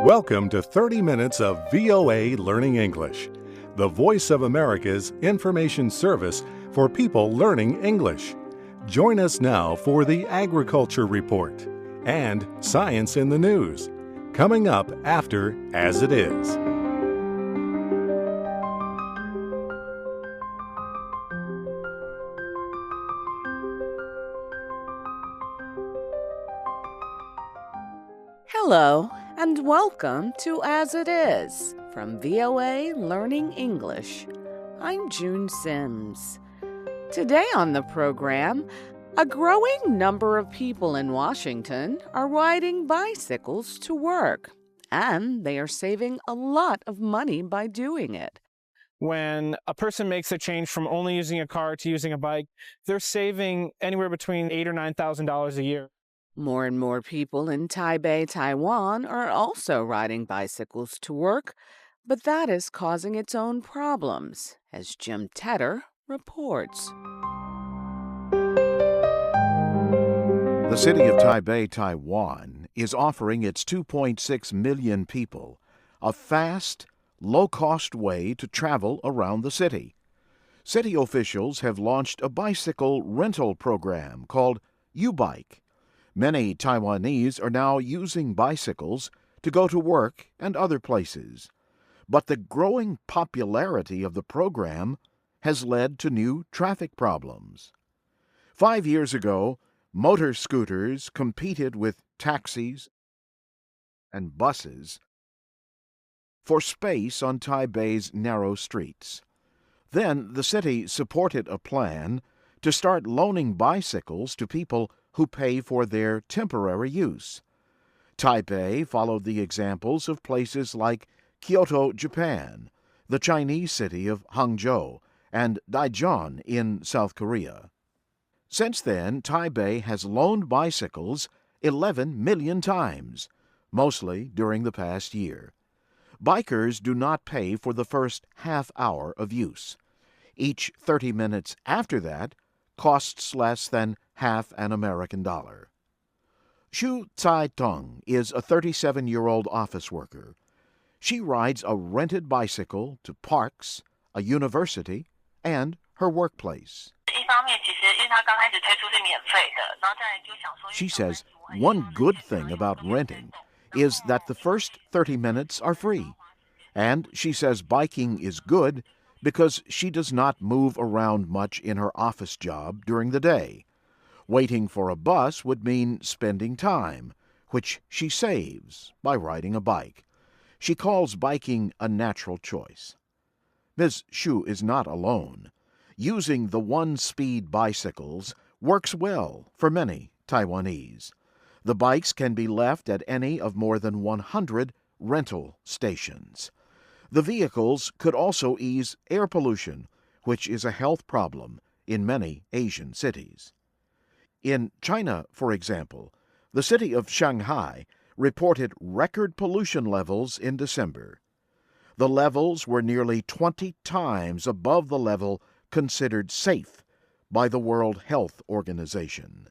Welcome to 30 minutes of VOA Learning English, the voice of America's information service for people learning English. Join us now for the Agriculture Report and Science in the News, coming up after As It Is. Hello, and welcome to As It Is from VOA Learning English. I'm June Sims. Today on the program, a growing number of people in Washington are riding bicycles to work, and they are saving a lot of money by doing it. When a person makes a change from only using a car to using a bike, they're saving anywhere between $8,000 or $9,000 a year. More and more people in Taipei, Taiwan are also riding bicycles to work, but that is causing its own problems, as Jim Tedder reports. The city of Taipei, Taiwan, is offering its 2.6 million people a fast, low-cost way to travel around the city. City officials have launched a bicycle rental program called U-Bike. Many Taiwanese are now using bicycles to go to work and other places. But the growing popularity of the program has led to new traffic problems. 5 years ago, motor scooters competed with taxis and buses for space on Taipei's narrow streets. Then the city supported a plan to start loaning bicycles to people who pay for their temporary use. Taipei followed the examples of places like Kyoto, Japan, the Chinese city of Hangzhou, and Daejeon in South Korea. Since then, Taipei has loaned bicycles 11 million times, mostly during the past year. Bikers do not pay for the first half hour of use. Each 30 minutes after that costs less than half an American dollar. Xu Cai-tong is a 37-year-old office worker. She rides a rented bicycle to parks, a university, and her workplace. She says one good thing about renting is that the first 30 minutes are free. And she says biking is good because she does not move around much in her office job during the day. Waiting for a bus would mean spending time, which she saves by riding a bike. She calls biking a natural choice. Ms. Xu is not alone. Using the one-speed bicycles works well for many Taiwanese. The bikes can be left at any of more than 100 rental stations. The vehicles could also ease air pollution, which is a health problem in many Asian cities. In China, for example, the city of Shanghai reported record pollution levels in December. The levels were nearly 20 times above the level considered safe by the World Health Organization.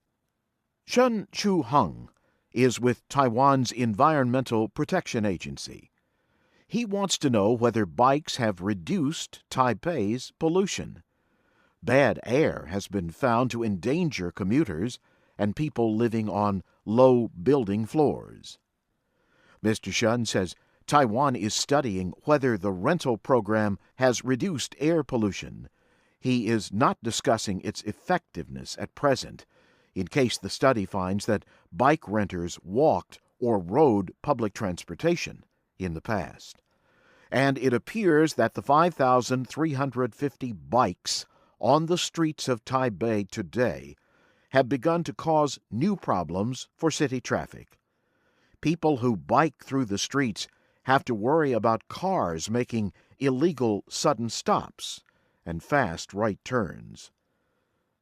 Shen Chu-hung is with Taiwan's Environmental Protection Agency. He wants to know whether bikes have reduced Taipei's pollution. Bad air has been found to endanger commuters and people living on low building floors. Mr. Shen says Taiwan is studying whether the rental program has reduced air pollution. He is not discussing its effectiveness at present, in case the study finds that bike renters walked or rode public transportation in the past. And it appears that the 5,350 bikes on the streets of Taipei today have begun to cause new problems for city traffic. People who bike through the streets have to worry about cars making illegal sudden stops and fast right turns.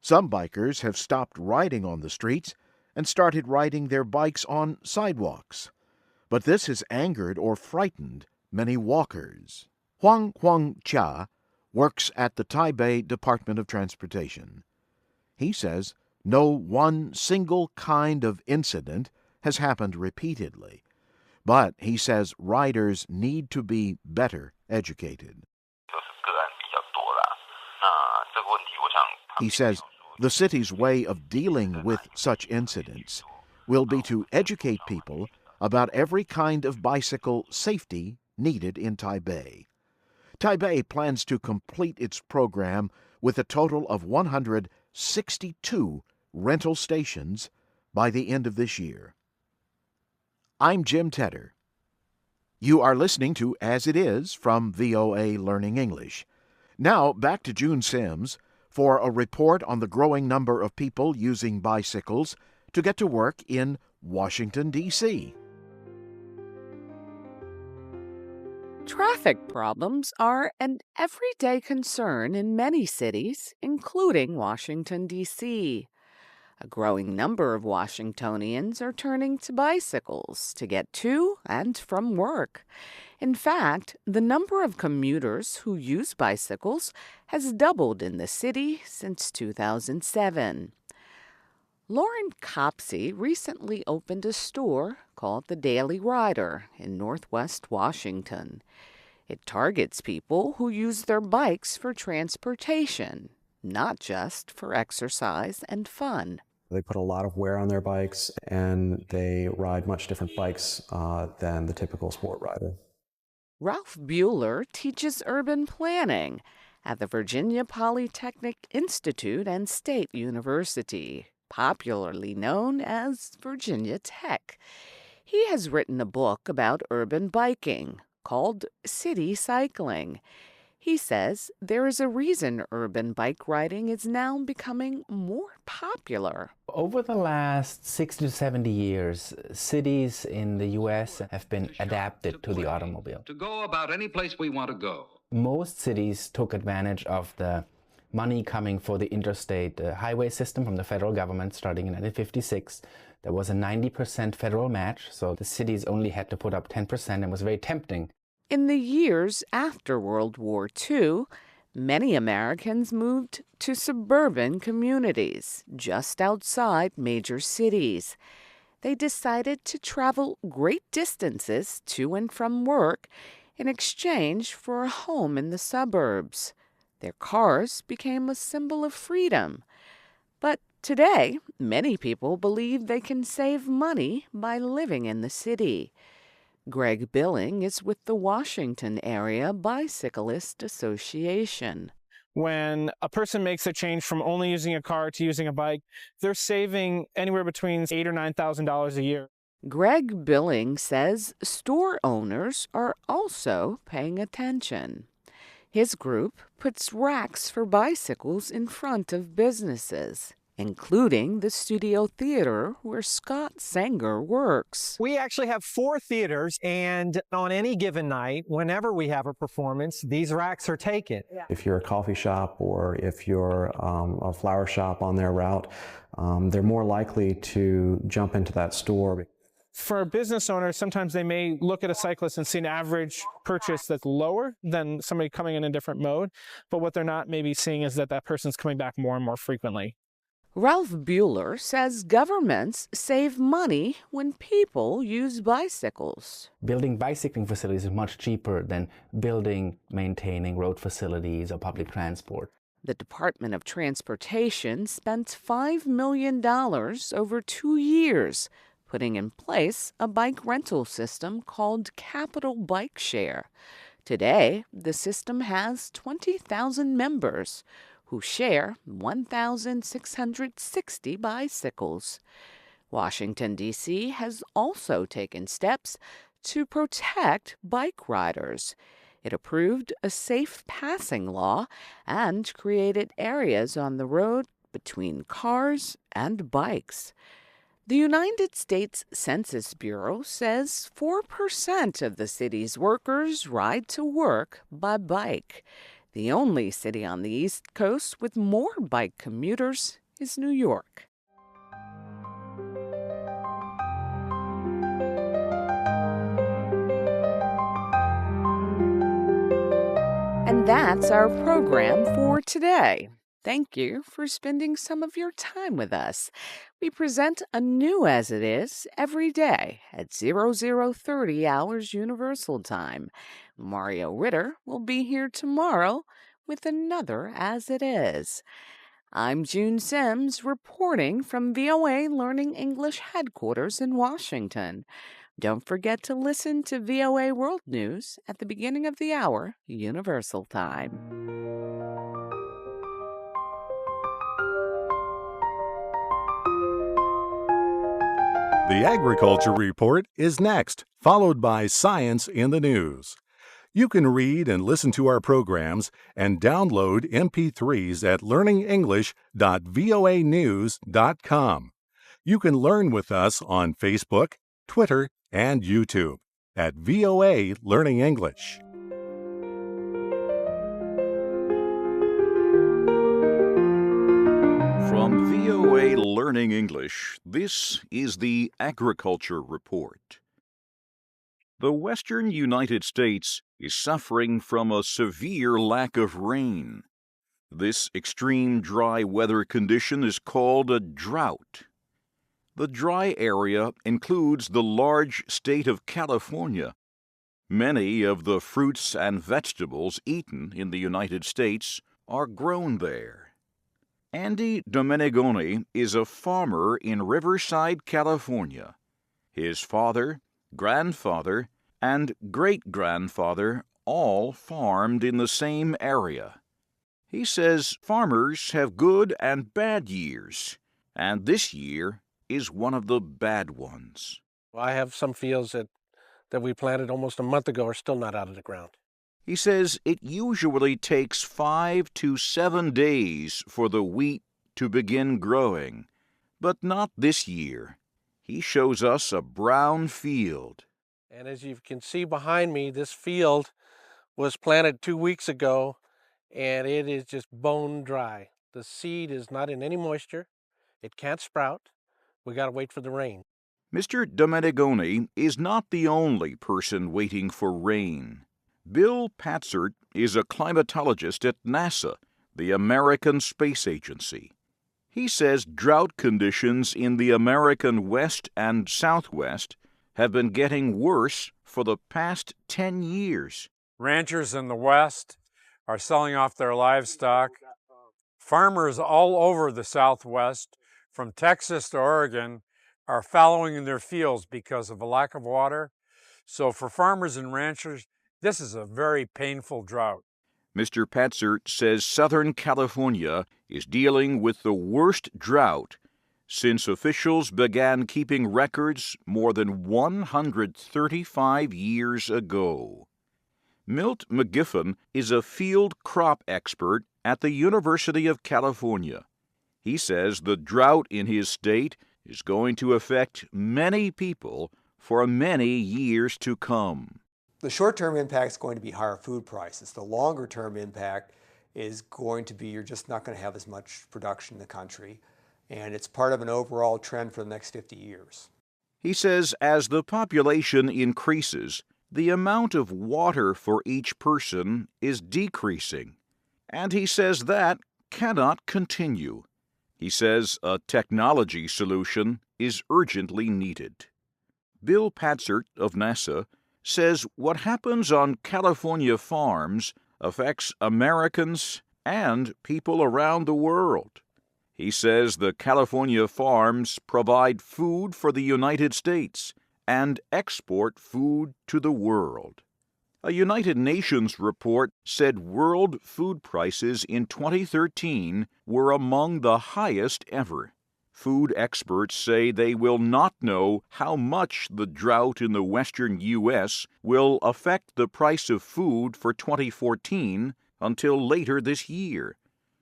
Some bikers have stopped riding on the streets and started riding their bikes on sidewalks. But this has angered or frightened many walkers. Huang Huang-chia works at the Taipei Department of Transportation. He says no one single kind of incident has happened repeatedly, But he says riders need to be better educated. He says the city's way of dealing with such incidents will be to educate people about every kind of bicycle safety needed in Taipei. Taipei plans to complete its program with a total of 162 rental stations by the end of this year. I'm Jim Tedder. You are listening to As It Is from VOA Learning English. Now back to June Sims for a report on the growing number of people using bicycles to get to work in Washington, D.C. Traffic problems are an everyday concern in many cities, including Washington, D.C. A growing number of Washingtonians are turning to bicycles to get to and from work. In fact, the number of commuters who use bicycles has doubled in the city since 2007. Lauren Copsey recently opened a store called the Daily Rider in Northwest Washington. It targets people who use their bikes for transportation, not just for exercise and fun. They put a lot of wear on their bikes, and they ride much different bikes than the typical sport rider. Ralph Bueller teaches urban planning at the Virginia Polytechnic Institute and State University, popularly known as Virginia Tech. He has written a book about urban biking called City Cycling. He says there is a reason urban bike riding is now becoming more popular. Over the last 60 to 70 years, cities in the U.S. have been adapted to the automobile. To go about any place we want to go. Most cities took advantage of the money coming for the interstate highway system from the federal government starting in 1956. There was a 90% federal match, so the cities only had to put up 10% and was very tempting. In the years after World War II, many Americans moved to suburban communities just outside major cities. They decided to travel great distances to and from work in exchange for a home in the suburbs. Their cars became a symbol of freedom. But today, many people believe they can save money by living in the city. Greg Billing is with the Washington Area Bicyclist Association. When a person makes a change from only using a car to using a bike, they're saving anywhere between $8,000 or $9,000 a year. Greg Billing says store owners are also paying attention. His group puts racks for bicycles in front of businesses, including the Studio Theater where Scott Sanger works. We actually have 4 theaters, and on any given night, whenever we have a performance, these racks are taken. If you're a coffee shop or if you're a flower shop on their route, they're more likely to jump into that store. For business owners, sometimes they may look at a cyclist and see an average purchase that's lower than somebody coming in a different mode, but what they're not maybe seeing is that that person's coming back more and more frequently. Ralph Bueller says governments save money when people use bicycles. Building bicycling facilities is much cheaper than building, maintaining road facilities or public transport. The Department of Transportation spent $5 million over 2 years putting in place a bike rental system called Capital Bike Share. Today, the system has 20,000 members who share 1,660 bicycles. Washington, D.C. has also taken steps to protect bike riders. It approved a safe passing law and created areas on the road between cars and bikes. The United States Census Bureau says 4% of the city's workers ride to work by bike. The only city on the East Coast with more bike commuters is New York. And that's our program for today. Thank you for spending some of your time with us. We present a new As It Is every day at 0030 hours Universal Time. Mario Ritter will be here tomorrow with another As It Is. I'm June Sims reporting from VOA Learning English headquarters in Washington. Don't forget to listen to VOA World News at the beginning of the hour, Universal Time. The Agriculture Report is next, followed by Science in the News. You can read and listen to our programs and download MP3s at learningenglish.voanews.com. You can learn with us on Facebook, Twitter, and YouTube at VOA Learning English. From VOA Learning English, this is the Agriculture Report. The western United States is suffering from a severe lack of rain. This extreme dry weather condition is called a drought. The dry area includes the large state of California. Many of the fruits and vegetables eaten in the United States are grown there. Andy Domenegoni is a farmer in Riverside, California. His father, grandfather, and great-grandfather all farmed in the same area. He says farmers have good and bad years, and this year is one of the bad ones. I have some fields that we planted almost a month ago are still not out of the ground. He says it usually takes 5 to 7 days for the wheat to begin growing, but not this year. He shows us a brown field. And as you can see behind me, this field was planted 2 weeks ago, and it is just bone dry. The seed is not in any moisture. It can't sprout. We got to wait for the rain. Mr. Domenegoni is not the only person waiting for rain. Bill Patzert is a climatologist at NASA, the American Space Agency. He says drought conditions in the American West and Southwest have been getting worse for the past 10 years. Ranchers in the West are selling off their livestock. Farmers all over the Southwest, from Texas to Oregon, are fallowing in their fields because of a lack of water. So for farmers and ranchers, this is a very painful drought. Mr. Patzert says Southern California is dealing with the worst drought since officials began keeping records more than 135 years ago. Milt McGiffin is a field crop expert at the University of California. He says the drought in his state is going to affect many people for many years to come. The short-term impact is going to be higher food prices. The longer-term impact is going to be you're just not going to have as much production in the country, and it's part of an overall trend for the next 50 years. He says as the population increases, the amount of water for each person is decreasing, and he says that cannot continue. He says a technology solution is urgently needed. Bill Patzert of NASA says what happens on California farms affects Americans and people around the world. He says the California farms provide food for the United States and export food to the world. A United Nations report said world food prices in 2013 were among the highest ever. Food experts say they will not know how much the drought in the western U.S. will affect the price of food for 2014 until later this year.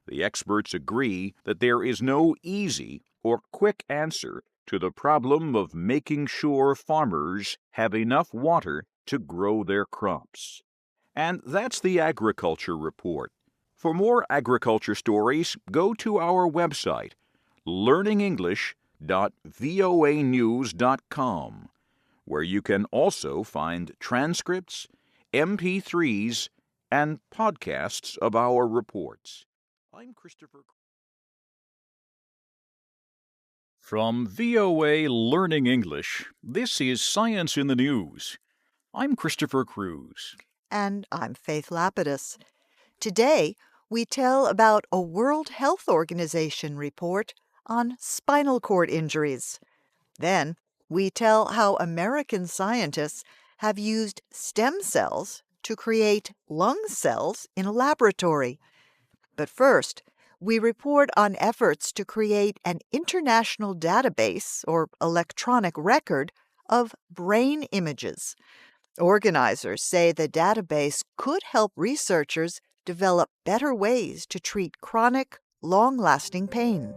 The experts agree that there is no easy or quick answer to the problem of making sure farmers have enough water to grow their crops. And that's the Agriculture Report. For more agriculture stories, go to our website, learningenglish.voanews.com, where you can also find transcripts, MP3s, and podcasts of our reports. I'm Christopher From VOA Learning English, this is Science in the News. I'm Christopher Cruz. And I'm Faith Lapidus. Today, we tell about a World Health Organization report on spinal cord injuries. Then, we tell how American scientists have used stem cells to create lung cells in a laboratory. But first, we report on efforts to create an international database or electronic record of brain images. Organizers say the database could help researchers develop better ways to treat chronic, long-lasting pain.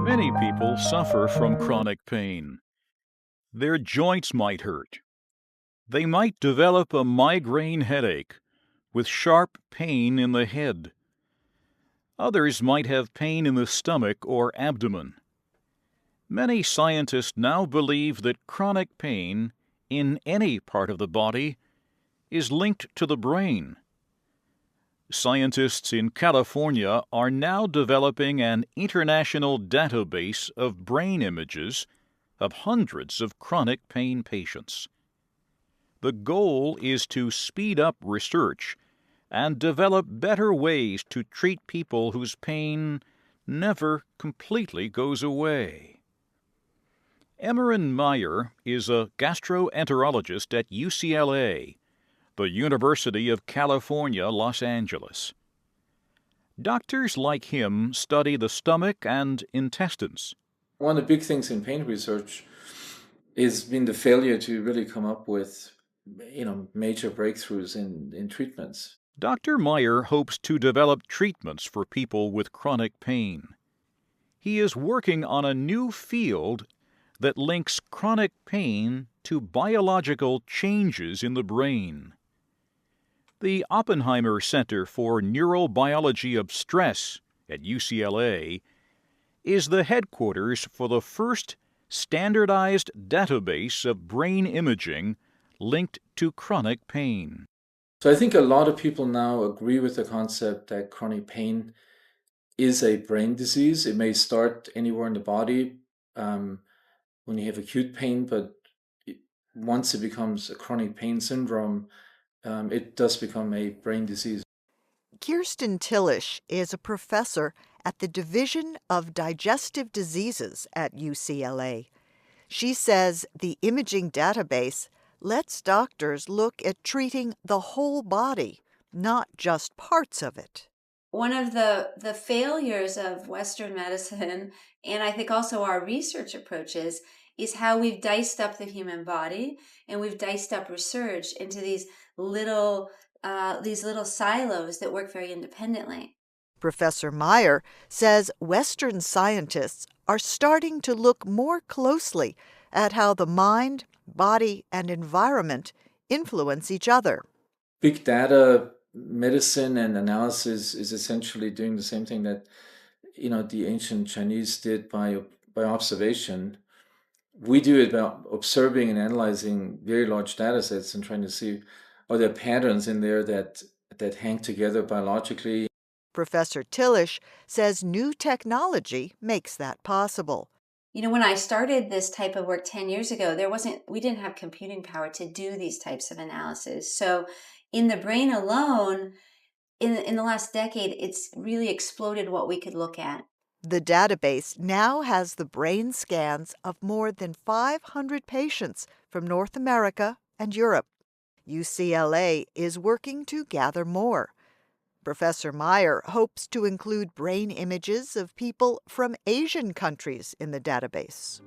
Many people suffer from chronic pain. Their joints might hurt. They might develop a migraine headache with sharp pain in the head. Others might have pain in the stomach or abdomen. Many scientists now believe that chronic pain in any part of the body is linked to the brain. Scientists in California are now developing an international database of brain images of hundreds of chronic pain patients. The goal is to speed up research and develop better ways to treat people whose pain never completely goes away. Emmerin Meyer is a gastroenterologist at UCLA, the University of California, Los Angeles. Doctors like him study the stomach and intestines. One of the big things in pain research has been the failure to really come up with, major breakthroughs in treatments. Dr. Meyer hopes to develop treatments for people with chronic pain. He is working on a new field that links chronic pain to biological changes in the brain. The Oppenheimer Center for Neurobiology of Stress at UCLA is the headquarters for the first standardized database of brain imaging linked to chronic pain. So I think a lot of people now agree with the concept that chronic pain is a brain disease. It may start anywhere in the body when you have acute pain, but once it becomes a chronic pain syndrome, it does become a brain disease. Kirsten Tillish is a professor at the Division of Digestive Diseases at UCLA. She says the imaging database lets doctors look at treating the whole body, not just parts of it. One of the failures of Western medicine, and I think also our research approaches, is how we've diced up the human body and we've diced up research into these little silos that work very independently. Professor Meyer says Western scientists are starting to look more closely at how the mind, body, and environment influence each other. Big data medicine and analysis is essentially doing the same thing that the ancient Chinese did by observation. We do it by observing and analyzing very large data sets and trying to see are there patterns in there that hang together biologically. Professor Tillish says new technology makes that possible. When I started this type of work 10 years ago, we didn't have computing power to do these types of analysis. So in the brain alone, in the last decade, it's really exploded what we could look at. The database now has the brain scans of more than 500 patients from North America and Europe. UCLA is working to gather more. Professor Meyer hopes to include brain images of people from Asian countries in the database.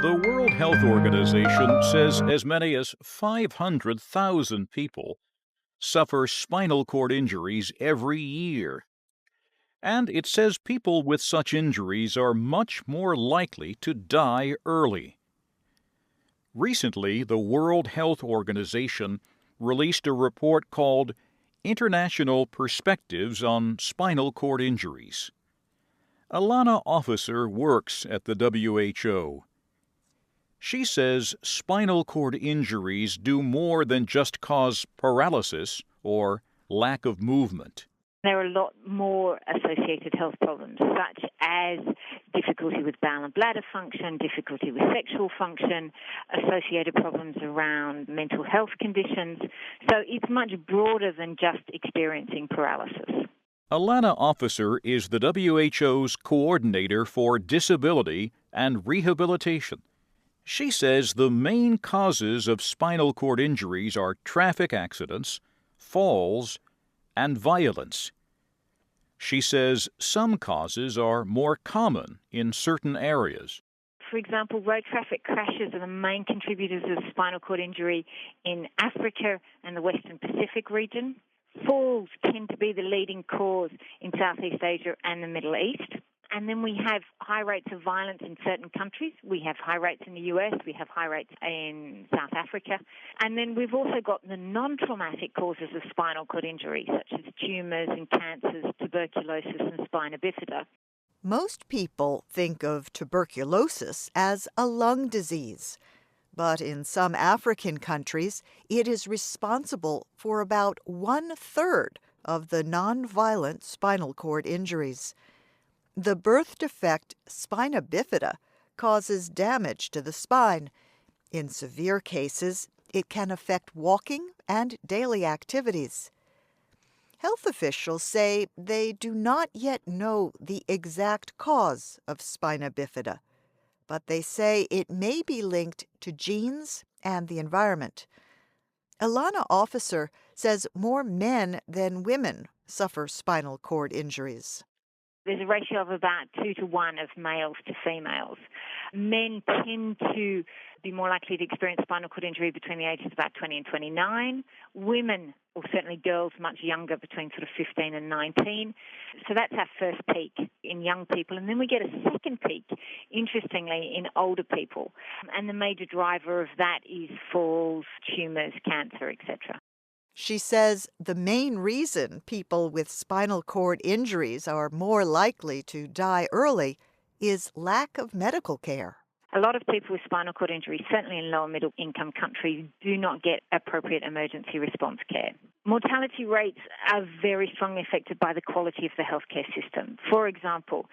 The World Health Organization says as many as 500,000 people suffer spinal cord injuries every year. And it says people with such injuries are much more likely to die early. Recently, the World Health Organization released a report called International Perspectives on Spinal Cord Injuries. Alana Officer works at the WHO. She says spinal cord injuries do more than just cause paralysis or lack of movement. There are a lot more associated health problems, such as difficulty with bowel and bladder function, difficulty with sexual function, associated problems around mental health conditions. So it's much broader than just experiencing paralysis. Alana Officer is the WHO's coordinator for disability and rehabilitation. She says the main causes of spinal cord injuries are traffic accidents, falls, and violence. She says some causes are more common in certain areas. For example, road traffic crashes are the main contributors of spinal cord injury in Africa and the Western Pacific region. Falls tend to be the leading cause in Southeast Asia and the Middle East. And then we have high rates of violence in certain countries. We have high rates in the US, we have high rates in South Africa. And then we've also got the non-traumatic causes of spinal cord injury, such as tumours and cancers, tuberculosis and spina bifida. Most people think of tuberculosis as a lung disease. But in some African countries, it is responsible for about 1/3 of the non-violent spinal cord injuries. The birth defect spina bifida causes damage to the spine. In severe cases, it can affect walking and daily activities. Health officials say they do not yet know the exact cause of spina bifida, but they say it may be linked to genes and the environment. Alana Officer says more men than women suffer spinal cord injuries. There's a ratio of about 2-to-1 of males to females. Men tend to be more likely to experience spinal cord injury between the ages of about 20 and 29. Women, or certainly girls much younger, between sort of 15 and 19. So that's our first peak in young people. And then we get a second peak, interestingly, in older people. And the major driver of that is falls, tumours, cancer, etc. She says the main reason people with spinal cord injuries are more likely to die early is lack of medical care. A lot of people with spinal cord injury, certainly in low and middle income countries, do not get appropriate emergency response care. Mortality rates are very strongly affected by the quality of the healthcare system. For example,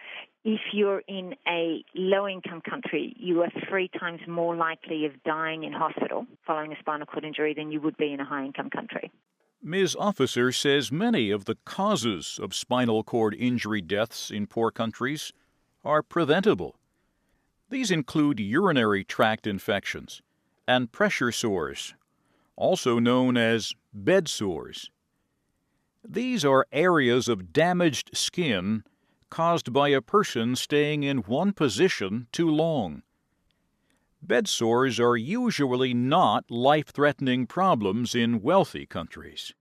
if you're in a low-income country, you are 3 times more likely of dying in hospital following a spinal cord injury than you would be in a high-income country. Ms. Officer says many of the causes of spinal cord injury deaths in poor countries are preventable. These include urinary tract infections and pressure sores, also known as bed sores. These are areas of damaged skin caused by a person staying in one position too long. Bed sores are usually not life-threatening problems in wealthy countries.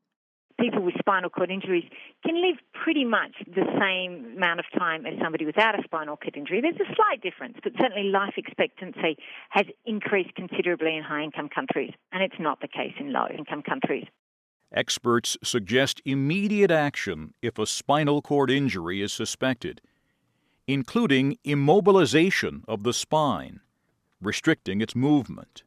People with spinal cord injuries can live pretty much the same amount of time as somebody without a spinal cord injury. There's a slight difference, but certainly life expectancy has increased considerably in high-income countries, and it's not the case in low-income countries. Experts suggest immediate action if a spinal cord injury is suspected, including immobilization of the spine, restricting its movement.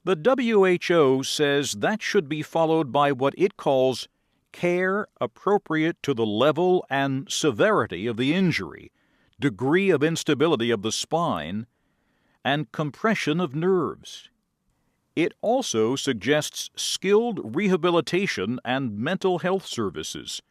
The WHO says that should be followed by what it calls care appropriate to the level and severity of the injury, degree of instability of the spine, and compression of nerves. It also suggests skilled rehabilitation and mental health services.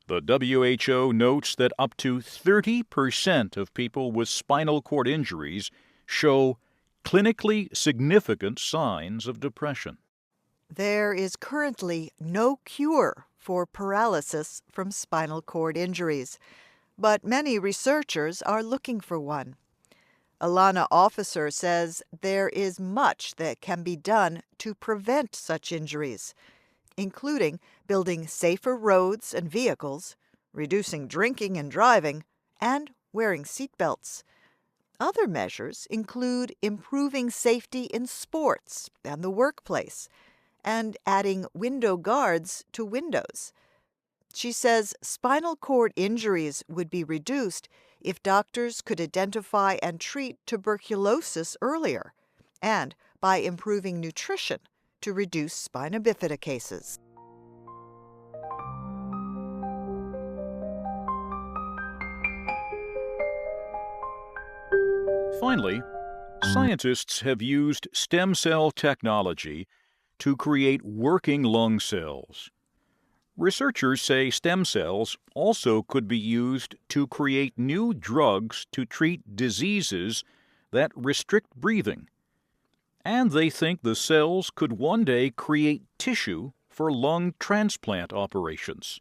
The WHO notes that up to 30% of people with spinal cord injuries show clinically significant signs of depression. There is currently no cure for paralysis from spinal cord injuries, but many researchers are looking for one. Alana Officer says there is much that can be done to prevent such injuries, including building safer roads and vehicles, reducing drinking and driving, and wearing seatbelts. Other measures include improving safety in sports and the workplace, and adding window guards to windows. She says spinal cord injuries would be reduced if doctors could identify and treat tuberculosis earlier, and by improving nutrition to reduce spina bifida cases. Finally, scientists have used stem cell technology to create working lung cells. Researchers say stem cells also could be used to create new drugs to treat diseases that restrict breathing. And they think the cells could one day create tissue for lung transplant operations.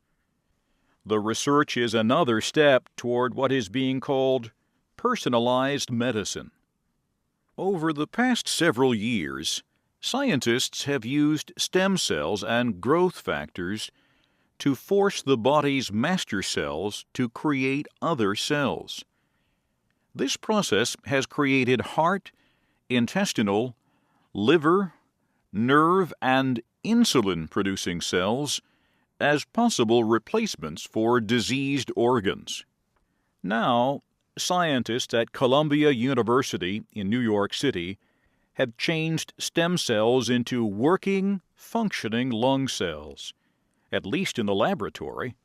The research is another step toward what is being called personalized medicine. Over the past several years, scientists have used stem cells and growth factors to force the body's master cells to create other cells. This process has created heart, intestinal, liver, nerve, and insulin-producing cells as possible replacements for diseased organs. Now, scientists at Columbia University in New York City have changed stem cells into working, functioning lung cells, at least in the laboratory.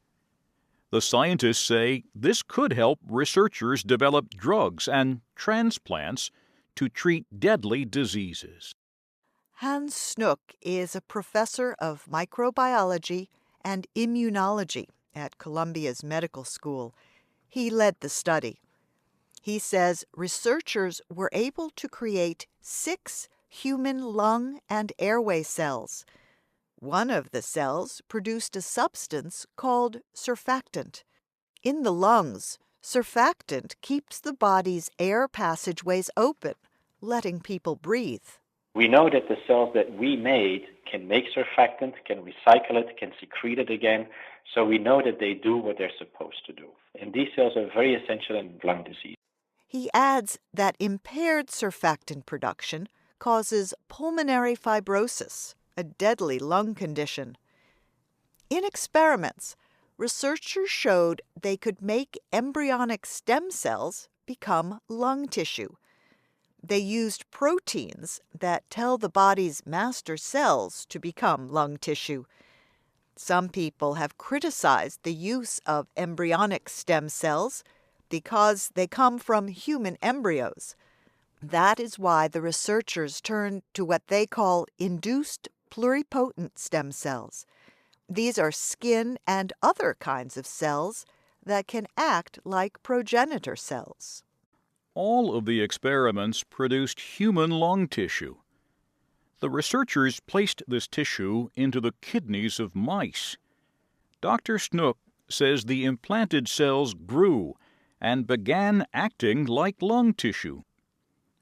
The scientists say this could help researchers develop drugs and transplants to treat deadly diseases. Hans Snook is a professor of microbiology and immunology at Columbia's medical school. He led the study. He says researchers were able to create 6 human lung and airway cells. One of the cells produced a substance called surfactant. In the lungs, surfactant keeps the body's air passageways open, letting people breathe. We know that the cells that we made can make surfactant, can recycle it, can secrete it again, so we know that they do what they're supposed to do. And these cells are very essential in lung disease. He adds that impaired surfactant production causes pulmonary fibrosis, a deadly lung condition. In experiments, researchers showed they could make embryonic stem cells become lung tissue. They used proteins that tell the body's master cells to become lung tissue. Some people have criticized the use of embryonic stem cells because they come from human embryos. That is why the researchers turned to what they call induced pluripotent stem cells. These are skin and other kinds of cells that can act like progenitor cells. All of the experiments produced human lung tissue. The researchers placed this tissue into the kidneys of mice. Dr. Snook says the implanted cells grew and began acting like lung tissue.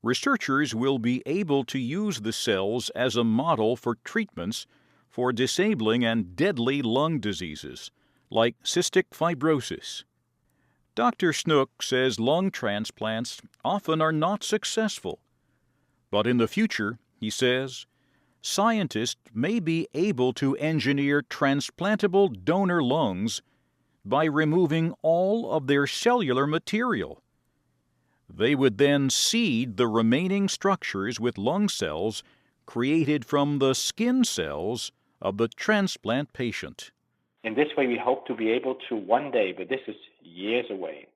Researchers will be able to use the cells as a model for treatments for disabling and deadly lung diseases, like cystic fibrosis. Dr. Snook says lung transplants often are not successful. But in the future, he says, scientists may be able to engineer transplantable donor lungs by removing all of their cellular material. They would then seed the remaining structures with lung cells created from the skin cells of the transplant patient. In this way, we hope to be able to one day, but this is years away,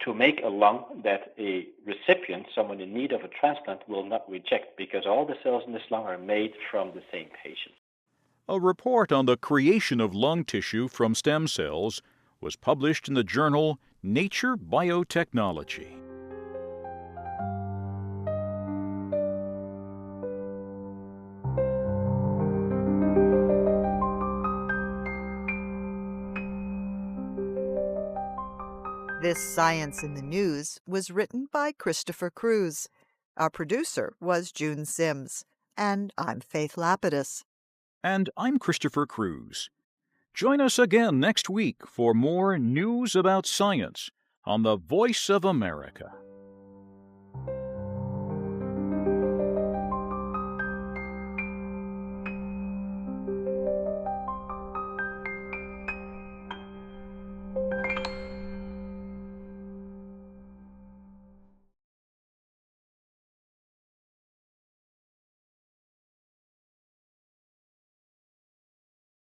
to make a lung that a recipient, someone in need of a transplant, will not reject because all the cells in this lung are made from the same patient. A report on the creation of lung tissue from stem cells was published in the journal Nature Biotechnology. This Science in the News was written by Christopher Cruz. Our producer was June Sims. And I'm Faith Lapidus. And I'm Christopher Cruz. Join us again next week for more news about science on the Voice of America.